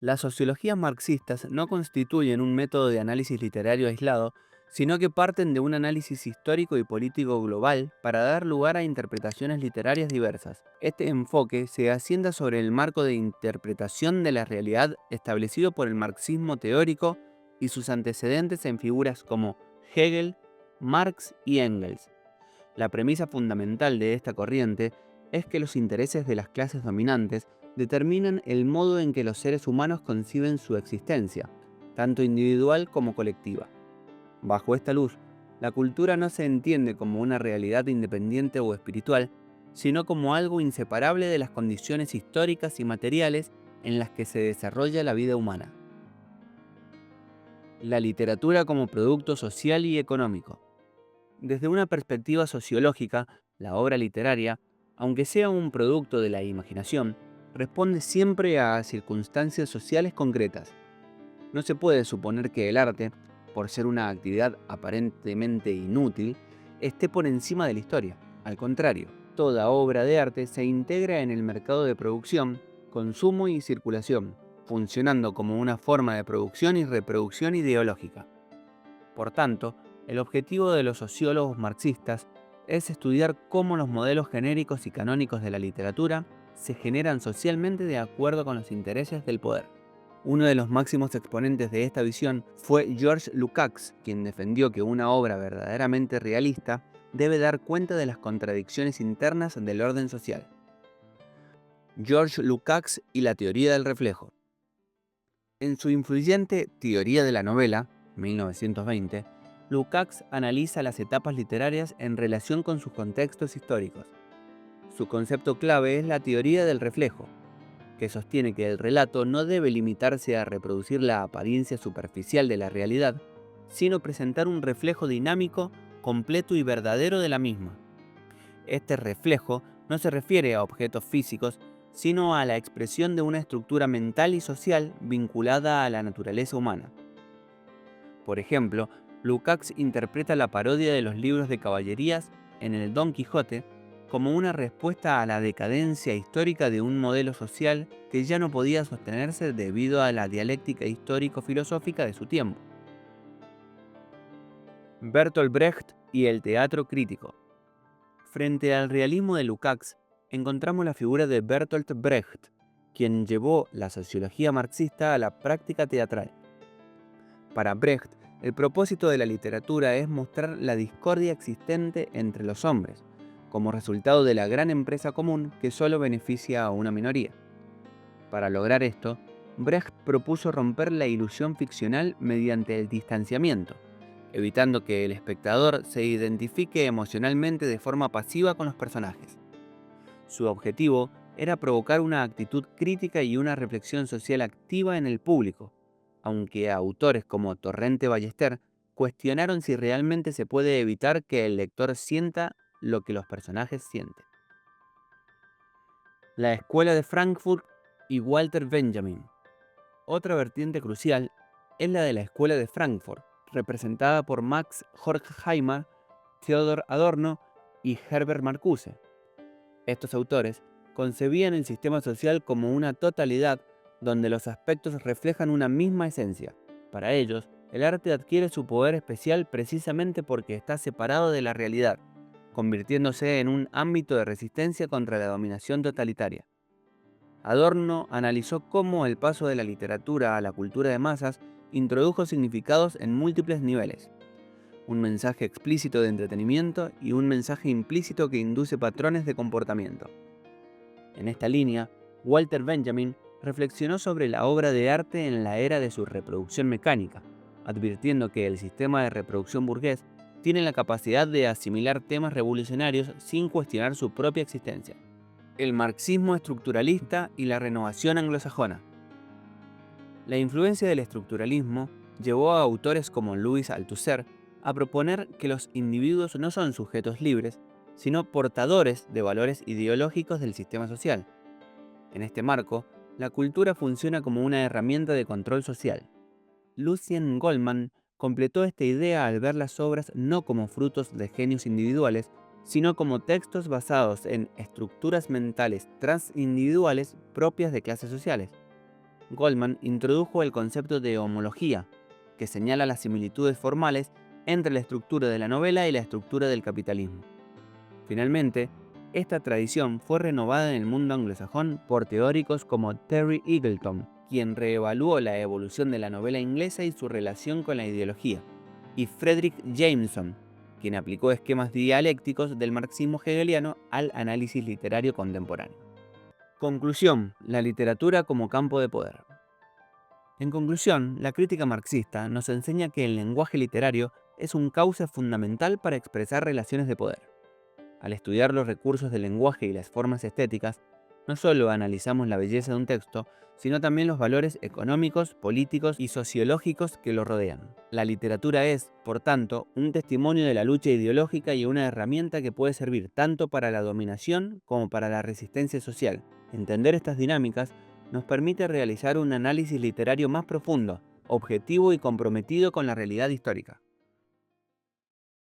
Las sociologías marxistas no constituyen un método de análisis literario aislado, sino que parten de un análisis histórico y político global para dar lugar a interpretaciones literarias diversas. Este enfoque se asienta sobre el marco de interpretación de la realidad establecido por el marxismo teórico y sus antecedentes en figuras como Hegel, Marx y Engels. La premisa fundamental de esta corriente es que los intereses de las clases dominantes determinan el modo en que los seres humanos conciben su existencia, tanto individual como colectiva. Bajo esta luz, la cultura no se entiende como una realidad independiente o espiritual, sino como algo inseparable de las condiciones históricas y materiales en las que se desarrolla la vida humana. La literatura como producto social y económico. Desde una perspectiva sociológica, la obra literaria, aunque sea un producto de la imaginación, responde siempre a circunstancias sociales concretas. No se puede suponer que el arte, por ser una actividad aparentemente inútil, esté por encima de la historia. Al contrario, toda obra de arte se integra en el mercado de producción, consumo y circulación, funcionando como una forma de producción y reproducción ideológica. Por tanto, el objetivo de los sociólogos marxistas es estudiar cómo los modelos genéricos y canónicos de la literatura se generan socialmente de acuerdo con los intereses del poder. Uno de los máximos exponentes de esta visión fue George Lukács, quien defendió que una obra verdaderamente realista debe dar cuenta de las contradicciones internas del orden social. George Lukács y la teoría del reflejo. En su influyente Teoría de la novela, 1920, Lukács analiza las etapas literarias en relación con sus contextos históricos. Su concepto clave es la teoría del reflejo, que sostiene que el relato no debe limitarse a reproducir la apariencia superficial de la realidad, sino presentar un reflejo dinámico, completo y verdadero de la misma. Este reflejo no se refiere a objetos físicos, sino a la expresión de una estructura mental y social vinculada a la naturaleza humana. Por ejemplo, Lukács interpreta la parodia de los libros de caballerías en el Don Quijote como una respuesta a la decadencia histórica de un modelo social que ya no podía sostenerse debido a la dialéctica histórico-filosófica de su tiempo. Bertolt Brecht y el teatro crítico. Frente al realismo de Lukács, encontramos la figura de Bertolt Brecht, quien llevó la sociología marxista a la práctica teatral. Para Brecht, el propósito de la literatura es mostrar la discordia existente entre los hombres, como resultado de la gran empresa común que solo beneficia a una minoría. Para lograr esto, Brecht propuso romper la ilusión ficcional mediante el distanciamiento, evitando que el espectador se identifique emocionalmente de forma pasiva con los personajes. Su objetivo era provocar una actitud crítica y una reflexión social activa en el público, aunque autores como Torrente Ballester cuestionaron si realmente se puede evitar que el lector sienta lo que los personajes sienten. La Escuela de Frankfurt y Walter Benjamin. Otra vertiente crucial es la de la Escuela de Frankfurt, representada por Max Horkheimer, Theodor Adorno y Herbert Marcuse. Estos autores concebían el sistema social como una totalidad donde los aspectos reflejan una misma esencia. Para ellos, el arte adquiere su poder especial precisamente porque está separado de la realidad, convirtiéndose en un ámbito de resistencia contra la dominación totalitaria. Adorno analizó cómo el paso de la literatura a la cultura de masas introdujo significados en múltiples niveles: un mensaje explícito de entretenimiento y un mensaje implícito que induce patrones de comportamiento. En esta línea, Walter Benjamin reflexionó sobre la obra de arte en la era de su reproducción mecánica, advirtiendo que el sistema de reproducción burgués tiene la capacidad de asimilar temas revolucionarios sin cuestionar su propia existencia. El marxismo estructuralista y la renovación anglosajona. La influencia del estructuralismo llevó a autores como Louis Althusser a proponer que los individuos no son sujetos libres, sino portadores de valores ideológicos del sistema social. En este marco, la cultura funciona como una herramienta de control social. Lucien Goldman completó esta idea al ver las obras no como frutos de genios individuales, sino como textos basados en estructuras mentales transindividuales propias de clases sociales. Goldman introdujo el concepto de homología, que señala las similitudes formales entre la estructura de la novela y la estructura del capitalismo. Finalmente, esta tradición fue renovada en el mundo anglosajón por teóricos como Terry Eagleton, quien reevaluó la evolución de la novela inglesa y su relación con la ideología, y Fredric Jameson, quien aplicó esquemas dialécticos del marxismo hegeliano al análisis literario contemporáneo. Conclusión: la literatura como campo de poder. En conclusión, la crítica marxista nos enseña que el lenguaje literario es un cauce fundamental para expresar relaciones de poder. Al estudiar los recursos del lenguaje y las formas estéticas, no solo analizamos la belleza de un texto, sino también los valores económicos, políticos y sociológicos que lo rodean. La literatura es, por tanto, un testimonio de la lucha ideológica y una herramienta que puede servir tanto para la dominación como para la resistencia social. Entender estas dinámicas nos permite realizar un análisis literario más profundo, objetivo y comprometido con la realidad histórica.